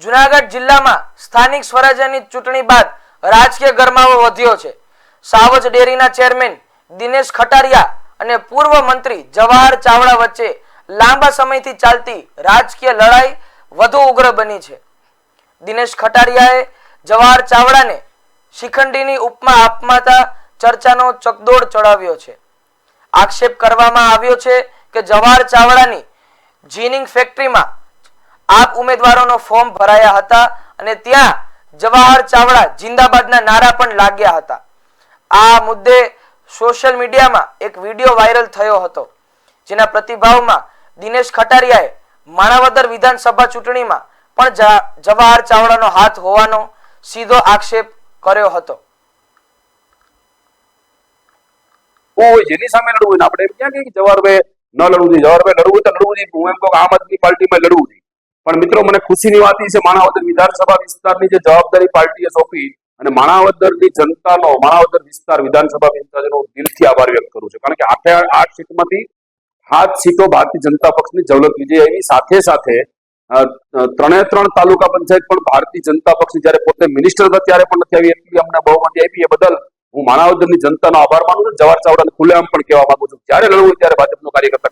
જુનાગઢ જિલ્લામાં સ્થાનિક સ્વરાજ્યની ચૂંટણી બાદ રાજકીય ગરમાવો વધ્યો છે. સાવજ ડેરીના ચેરમેન દિનેશ ખટારિયા અને પૂર્વ મંત્રી જવાહર ચાવડા વચ્ચે લાંબા સમયથી ચાલતી રાજકીય લડાઈ વધુ ઉગ્ર બની છે. દિનેશ ખટારિયાએ જવાહર ચાવડાને શિખંડીની ઉપમા આપતા ચર્ચાનો ચકદોડ ચડાવ્યો છે. આક્ષેપ કરવામાં આવ્યો છે કે જવાહર ચાવડાની જીનિંગ ફેક્ટરીમાં આપ ઉમેદવારોનો ફોર્મ ભરાયા હતા અને ત્યાં જવાહર ચાવડા જિંદાબાદના નારા પણ લાગ્યા હતા. આ મુદ્દે સોશિયલ મીડિયામાં એક વિડીયો વાયરલ થયો હતો, જેના પ્રતિભાવમાં દિનેશ ખટારિયાએ માણાવદર વિધાનસભા ચૂંટણીમાં પણ જવાહર ચાવડાનો હાથ હોવાનો સીધો આક્ષેપ કર્યો હતો. જેની સામે લડવું આપણે એમ ક્યાં કે જવાહરભાઈ ન લડવું જોઈએ, જવાહરભાઈ લડવું તો લડવું જોઈએ. હું એમ કહું આમ આદમી પાર્ટીમાં લડવું જોઈએ. પણ મિત્રો, મને ખુશીની વાત એ છે માણાવદર વિધાનસભા વિસ્તારની જે જવાબદારી પાર્ટીએ સોંપી અને માણાવદરની જનતાનો, માણાવદર વિસ્તાર વિધાનસભા વિસ્તારનો દિલથી આભાર વ્યક્ત કરું છું. કારણ કે 8 સીટમાંથી 7 સીટો ભારતીય જનતા પક્ષની જવલત વિજય આવી. સાથે સાથે 3 તાલુકા પંચાયત પણ ભારતીય જનતા પક્ષની જયારે પોતે મિનિસ્ટર હતા ત્યારે પણ નથી આવી, એટલી અમને બહુમતી આપી. એ બદલ હું માણાવદરની જનતાનો આભાર માનું છું. જવાહર ચાવડાને ખુલ્લેઆમ પણ કહેવા માંગુ છું, જ્યારે લડવું ત્યારે ભાજપનો કાર્યકર્તા